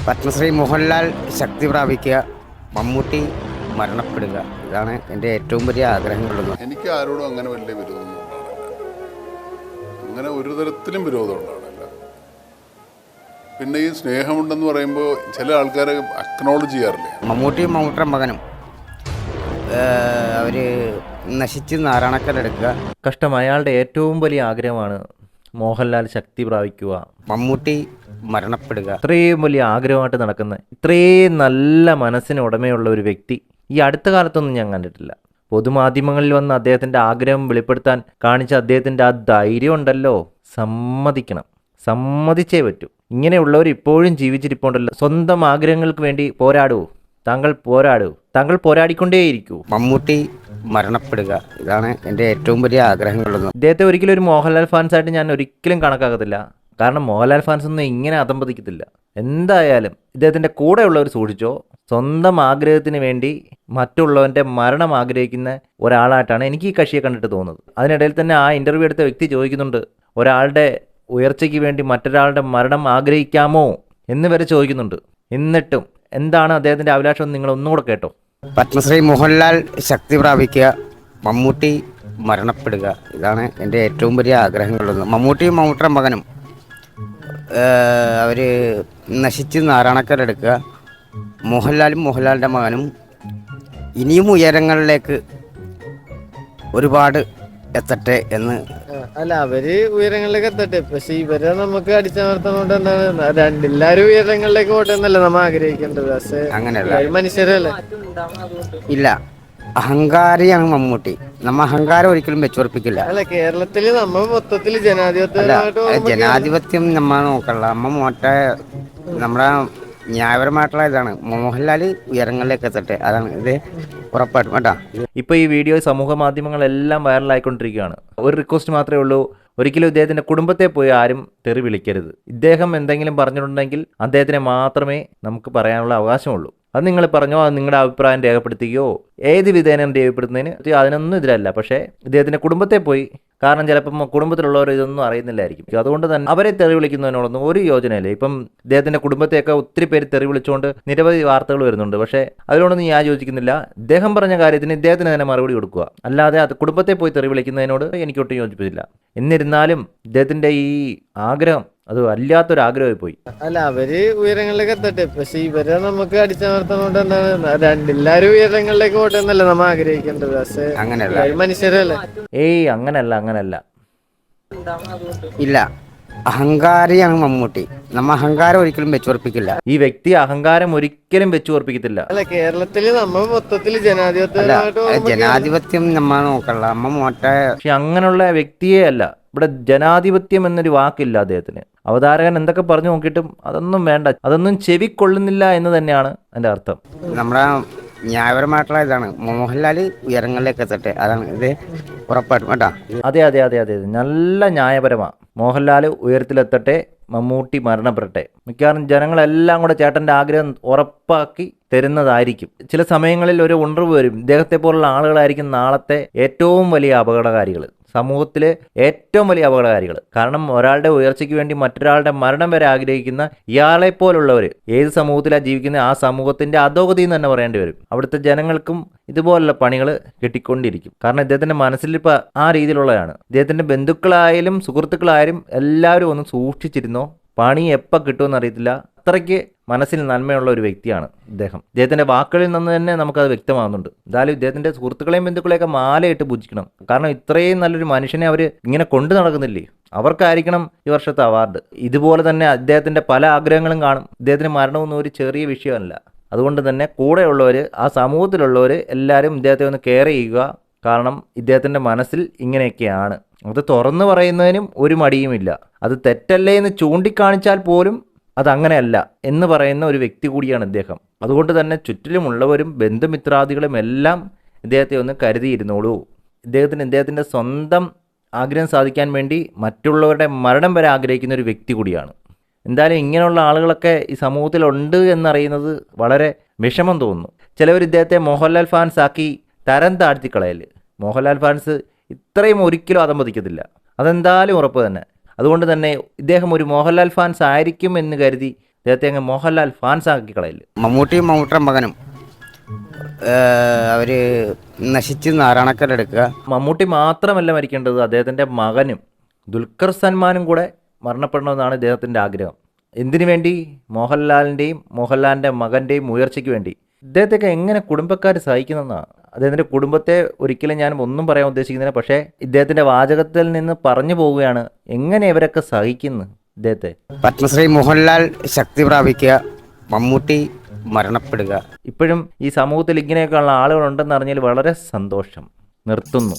പത്മശ്രീ മോഹൻലാൽ ശക്തി പ്രാപിക്കുക, മമ്മൂട്ടി മരണപ്പെടുക. ഇതാണ് എൻ്റെ ഏറ്റവും വലിയ ആഗ്രഹങ്ങളൊന്നും. എനിക്ക് ആരോടും അങ്ങനെ വലിയ വിരോധമൊന്നും ഉണ്ടാവില്ല. അങ്ങനെ ഒരു തരത്തിലും വിരോധം ഉണ്ടാവില്ല. പിന്നെ ഈ സ്നേഹമുണ്ടെന്ന് പറയുമ്പോൾ ചില ആൾക്കാരെ അക്നോളജ് ചെയ്യാറില്ല. മമ്മൂട്ടിയും മമ്മൂട്ടിയുടെ മകനും അവർ നശിച്ച് നാരായണക്കല്ലെടുക്കുക. കഷ്ടം. അയാളുടെ ഏറ്റവും വലിയ ആഗ്രഹമാണ് മോഹൻലാൽ ശക്തി പ്രാപിക്കുക, മമ്മൂട്ടി മരണപ്പെടുക. ഇത്രയും വലിയ ആഗ്രഹമായിട്ട് നടക്കുന്ന ഇത്രയും നല്ല മനസ്സിന് ഉടമയുള്ള ഒരു വ്യക്തി ഈ അടുത്ത കാലത്തൊന്നും ഞാൻ കണ്ടിട്ടില്ല. പൊതുമാധ്യമങ്ങളിൽ വന്ന് അദ്ദേഹത്തിൻ്റെ ആഗ്രഹം വെളിപ്പെടുത്താൻ കാണിച്ച അദ്ദേഹത്തിൻ്റെ ആ ധൈര്യം ഉണ്ടല്ലോ, സമ്മതിക്കണം, സമ്മതിച്ചേ പറ്റൂ. ഇങ്ങനെയുള്ളവർ ഇപ്പോഴും ജീവിച്ചിരിപ്പുണ്ടല്ലോ. സ്വന്തം ആഗ്രഹങ്ങൾക്ക് വേണ്ടി പോരാടൂ, താങ്കൾ പോരാടിക്കൊണ്ടേയിരിക്കൂ. മമ്മൂട്ടി മരണപ്പെടുക. ഇതാണ് എൻ്റെ ഏറ്റവും വലിയ ആഗ്രഹങ്ങളൊന്നും. ഇദ്ദേഹത്തെ ഒരിക്കലും ഒരു മോഹൻലാൽ ഫാൻസായിട്ട് ഞാൻ ഒരിക്കലും കണക്കാക്കത്തില്ല. കാരണം മോഹൻലാൽ ഫാൻസ് ഒന്നും ഇങ്ങനെ അതമ്പതിക്കത്തില്ല. എന്തായാലും ഇദ്ദേഹത്തിൻ്റെ കൂടെയുള്ളവർ സൂക്ഷിച്ചോ. സ്വന്തം ആഗ്രഹത്തിന് വേണ്ടി മറ്റുള്ളവൻ്റെ മരണം ആഗ്രഹിക്കുന്ന ഒരാളായിട്ടാണ് എനിക്ക് ഈ കക്ഷിയെ കണ്ടിട്ട് തോന്നുന്നത്. അതിനിടയിൽ തന്നെ ആ ഇൻ്റർവ്യൂ എടുത്ത വ്യക്തി ചോദിക്കുന്നുണ്ട്, ഒരാളുടെ ഉയർച്ചയ്ക്ക് വേണ്ടി മറ്റൊരാളുടെ മരണം ആഗ്രഹിക്കാമോ എന്ന് വരെ ചോദിക്കുന്നുണ്ട്. എന്നിട്ടും എന്താണ് അദ്ദേഹത്തിൻ്റെ അഭിലാഷം നിങ്ങൾ ഒന്നുകൂടെ കേട്ടോ. പത്മശ്രീ മോഹൻലാൽ ശക്തി പ്രാപിക്കുക, മമ്മൂട്ടി മരണപ്പെടുക. ഇതാണ് എൻ്റെ ഏറ്റവും വലിയ ആഗ്രഹങ്ങളൊന്നും. മമ്മൂട്ടിയും മമ്മൂട്ടിയുടെ മകനും അവർ നശിച്ച് നാരായണക്കല്ലെടുക്കുക. മോഹൻലാലും മോഹൻലാലിൻ്റെ മകനും ഇനിയും ഉയരങ്ങളിലേക്ക് ഒരുപാട് എത്തട്ടെ എന്ന്. അല്ല, അവര് ഉയരങ്ങളിലേക്ക് എത്തട്ടെ, പക്ഷെ ഇവരെ നമുക്ക് അടിച്ചമർത്തുന്നോണ്ട് എന്താണ് എല്ലാരും ഉയരങ്ങളിലേക്ക് പോട്ടെന്നല്ല നമ്മൾ ആഗ്രഹിക്കേണ്ടത്. പക്ഷെ അങ്ങനെയല്ല, മനുഷ്യരല്ലേ. ഇല്ല, അഹങ്കാരിയാണ് മമ്മൂട്ടി. നമ്മ അഹങ്കാരം ഒരിക്കലും വെച്ചുറപ്പിക്കില്ല. അല്ല, കേരളത്തില് നമ്മ മൊത്തത്തില് ജനാധിപത്യം നമ്മ നോക്കല്ല. നമ്മുടെ ന്യായപരമായിട്ടുള്ള ഇതാണ്. മോഹൻലാൽ ഉയരങ്ങളിലേക്ക് എത്തട്ടെ, അതാണ് ഇത് ഉറപ്പായിട്ടും കേട്ടോ. ഇപ്പോൾ ഈ വീഡിയോ സമൂഹ മാധ്യമങ്ങളെല്ലാം വൈറലായിക്കൊണ്ടിരിക്കുകയാണ്. ഒരു റിക്വസ്റ്റ് മാത്രമേ ഉള്ളൂ, ഒരിക്കലും ഇദ്ദേഹത്തിൻ്റെ കുടുംബത്തെ പോയി ആരും തെറി വിളിക്കരുത്. ഇദ്ദേഹം എന്തെങ്കിലും പറഞ്ഞിട്ടുണ്ടെങ്കിൽ അദ്ദേഹത്തിനെ മാത്രമേ നമുക്ക് പറയാനുള്ള അവകാശമുള്ളൂ. അത് നിങ്ങൾ പറഞ്ഞോ, അത് നിങ്ങളുടെ അഭിപ്രായം രേഖപ്പെടുത്തുകയോ ഏത് വിധേനം രേഖപ്പെടുത്തുന്നതിന് അതിനൊന്നും എതിരല്ല. പക്ഷേ ഇദ്ദേഹത്തിൻ്റെ കുടുംബത്തെ പോയി, കാരണം ചിലപ്പം കുടുംബത്തിലുള്ളവർ ഇതൊന്നും അറിയുന്നില്ലായിരിക്കും. അതുകൊണ്ട് തന്നെ അവരെ തെറി വിളിക്കുന്നതിനോടൊന്നും ഒരു യോജനയില്ല. ഇപ്പം ഇദ്ദേഹത്തിൻ്റെ കുടുംബത്തെയൊക്കെ ഒത്തിരി പേര് തെറി വിളിച്ചുകൊണ്ട് നിരവധി വാർത്തകൾ വരുന്നുണ്ട്. പക്ഷേ അതിനോടൊന്നും ഞാൻ യോജിക്കുന്നില്ല. ഇദ്ദേഹം പറഞ്ഞ കാര്യത്തിന് ഇദ്ദേഹത്തിന് തന്നെ മറുപടി കൊടുക്കുക, അല്ലാതെ അത് കുടുംബത്തെ പോയി തെറി വിളിക്കുന്നതിനോട് എനിക്കൊട്ടും യോജിപ്പിച്ചില്ല. എന്നിരുന്നാലും ഇദ്ദേഹത്തിൻ്റെ ഈ ആഗ്രഹം അത് വല്ലാത്തൊരു ആഗ്രഹമായി പോയി. അല്ല, അവര് ഉയരങ്ങളിലേക്ക് എത്തട്ടെ, പക്ഷെ ഇവരെ നമുക്ക് അടിച്ചമർത്തുന്നോണ്ട് എന്താണ് എല്ലാരും ഉയരങ്ങളിലേക്ക് പോട്ടെന്നല്ല നമ്മൾ ആഗ്രഹിക്കേണ്ടത്. പക്ഷെ അങ്ങനെയല്ല, മനുഷ്യരല്ലേ. അങ്ങനല്ല. ഇല്ല, അഹങ്കാരിയാണ് മമ്മൂട്ടി. നമ്മ അഹങ്കാരം ഒരിക്കലും വെച്ചുറപ്പിക്കില്ല. ഈ വ്യക്തി അഹങ്കാരം ഒരിക്കലും വെച്ചുറപ്പിക്കത്തില്ല. അല്ല, കേരളത്തില് നമ്മ മൊത്തത്തില് ജനാധിപത്യം നമ്മ നോക്കല്ല. പക്ഷെ അങ്ങനെയുള്ള വ്യക്തിയേ അല്ല. ഇവിടെ ജനാധിപത്യം എന്നൊരു വാക്കില്ല അദ്ദേഹത്തിന്. അവതാരകൻ എന്തൊക്കെ പറഞ്ഞു നോക്കിയിട്ടും അതൊന്നും വേണ്ട, അതൊന്നും ചെവിക്കൊള്ളുന്നില്ല എന്ന് തന്നെയാണ് എൻ്റെ അർത്ഥം. നമ്മുടെ ന്യായപരമായിട്ടുള്ള ഇതാണ്. മോഹൻലാൽ ഉയരങ്ങളിലേക്ക് എത്തട്ടെ, അതാണ് ഇത് ഉറപ്പായിട്ടും കേട്ടോ. അതെ, നല്ല ന്യായപരമാണ്. മോഹൻലാൽ ഉയരത്തിലെത്തട്ടെ, മമ്മൂട്ടി മരണപ്പെടട്ടെ. മിക്കവാറും ജനങ്ങളെല്ലാം കൂടെ ചേട്ടൻ്റെ ആഗ്രഹം ഉറപ്പാക്കി തരുന്നതായിരിക്കും. ചില സമയങ്ങളിൽ ഒരു ഉണർവ് വരും. ഇദ്ദേഹത്തെ പോലുള്ള ആളുകളായിരിക്കും നാളത്തെ ഏറ്റവും വലിയ അപകടകാരികൾ, സമൂഹത്തിലെ ഏറ്റവും വലിയ അപകടകാരികൾ. കാരണം ഒരാളുടെ ഉയർച്ചയ്ക്ക് വേണ്ടി മറ്റൊരാളുടെ മരണം വരെ ആഗ്രഹിക്കുന്ന ഇയാളെ പോലുള്ളവർ ഏത് സമൂഹത്തിലാണ് ജീവിക്കുന്നത്, ആ സമൂഹത്തിന്റെ അധോഗതി എന്ന് തന്നെ പറയേണ്ടി വരും. അവിടുത്തെ ജനങ്ങൾക്കും ഇതുപോലുള്ള പണികൾ കിട്ടിക്കൊണ്ടിരിക്കും. കാരണം ഇദ്ദേഹത്തിന്റെ മനസ്സിൽ ഇപ്പം ആ രീതിയിലുള്ളതാണ്. ഇദ്ദേഹത്തിന്റെ ബന്ധുക്കളായാലും സുഹൃത്തുക്കളായാലും എല്ലാവരും ഒന്ന് സൂക്ഷിച്ചിരുന്നോ, പണി എപ്പോൾ കിട്ടുമെന്ന് അറിയത്തില്ല. അത്രയ്ക്ക് മനസ്സിൽ നന്മയുള്ള ഒരു വ്യക്തിയാണ് ഇദ്ദേഹം. ഇദ്ദേഹത്തിൻ്റെ വാക്കുകളിൽ നിന്ന് തന്നെ നമുക്കത് വ്യക്തമാകുന്നുണ്ട്. എന്തായാലും ഇദ്ദേഹത്തിൻ്റെ സുഹൃത്തുക്കളെയും ബന്ധുക്കളെയൊക്കെ മാലയിട്ട് പൂജിക്കണം. കാരണം ഇത്രയും നല്ലൊരു മനുഷ്യനെ അവർ ഇങ്ങനെ കൊണ്ടു നടക്കുന്നില്ലേ, അവർക്കായിരിക്കണം ഈ വർഷത്തെ അവാർഡ്. ഇതുപോലെ തന്നെ അദ്ദേഹത്തിൻ്റെ പല ആഗ്രഹങ്ങളും കാണും. ഇദ്ദേഹത്തിന് മരണമൊന്നും ഒരു ചെറിയ വിഷയമല്ല. അതുകൊണ്ട് തന്നെ കൂടെയുള്ളവർ, ആ സമൂഹത്തിലുള്ളവർ എല്ലാവരും ഇദ്ദേഹത്തെ ഒന്ന് കെയർ ചെയ്യുക. കാരണം ഇദ്ദേഹത്തിൻ്റെ മനസ്സിൽ ഇങ്ങനെയൊക്കെയാണ്. അത് തുറന്നു പറയുന്നതിനും ഒരു മടിയുമില്ല. അത് തെറ്റല്ലേ എന്ന് ചൂണ്ടിക്കാണിച്ചാൽ പോലും അതങ്ങനെയല്ല എന്ന് പറയുന്ന ഒരു വ്യക്തി കൂടിയാണ് ഇദ്ദേഹം. അതുകൊണ്ട് തന്നെ ചുറ്റിലുമുള്ളവരും ബന്ധുമിത്രാദികളും എല്ലാം ഇദ്ദേഹത്തെ ഒന്ന് കരുതിയിരുന്നോളൂ. ഇദ്ദേഹത്തിൻ്റെ സ്വന്തം ആഗ്രഹം സാധിക്കാൻ വേണ്ടി മറ്റുള്ളവരുടെ മരണം വരെ ആഗ്രഹിക്കുന്ന ഒരു വ്യക്തി കൂടിയാണ്. എന്തായാലും ഇങ്ങനെയുള്ള ആളുകളൊക്കെ ഈ സമൂഹത്തിലുണ്ട് എന്നറിയുന്നത് വളരെ വിഷമം തോന്നുന്നു. ചിലവർ ഇദ്ദേഹത്തെ മോഹൻലാൽ ഫാൻസ് ആക്കി തരം താഴ്ത്തിക്കളയൽ. മോഹൻലാൽ ഫാൻസ് ഇത്രയും ഒരിക്കലും അതമ്പതിക്കത്തില്ല, അതെന്തായാലും ഉറപ്പ് തന്നെ. അതുകൊണ്ട് തന്നെ ഇദ്ദേഹം ഒരു മോഹൻലാൽ ഫാൻസ് ആയിരിക്കും എന്ന് കരുതി അദ്ദേഹത്തെ അങ്ങ് മോഹൻലാൽ ഫാൻസ് ആക്കി കളയില്ല. മമ്മൂട്ടിയും മമ്മൂട്ടിയുടെ മകനും അവര് നശിച്ച് നാരായണക്കല്ലെടുക്കുക. മമ്മൂട്ടി മാത്രമല്ല മരിക്കേണ്ടത്, അദ്ദേഹത്തിൻ്റെ മകനും ദുൽഖർ സൽമാനും കൂടെ മരണപ്പെടണമെന്നാണ് ഇദ്ദേഹത്തിൻ്റെ ആഗ്രഹം. എന്തിനു വേണ്ടി? മോഹൻലാലിൻ്റെയും മോഹൻലാലിൻ്റെ മകൻ്റെയും ഉയർച്ചയ്ക്ക് വേണ്ടി. ഇദ്ദേഹത്തെയൊക്കെ എങ്ങനെ കുടുംബക്കാർ സഹിക്കുന്നതെന്നാണ്. അദ്ദേഹത്തിൻ്റെ കുടുംബത്തെ ഒരിക്കലും ഞാൻ ഒന്നും പറയാൻ ഉദ്ദേശിക്കുന്നില്ല, പക്ഷേ ഇദ്ദേഹത്തിൻ്റെ വാചകത്തിൽ നിന്ന് പറഞ്ഞു പോവുകയാണ് എങ്ങനെ ഇവരൊക്കെ സഹിക്കുന്നു ഇദ്ദേഹത്തെ. പത്മശ്രീ മോഹൻലാൽ ശക്തി പ്രാപിക്കുക, മമ്മൂട്ടി മരണപ്പെടുക. ഇപ്പോഴും ഈ സമൂഹത്തിൽ ഇങ്ങനെയൊക്കെയുള്ള ആളുകളുണ്ടെന്ന് അറിഞ്ഞാൽ വളരെ സന്തോഷം. നിർത്തുന്നു.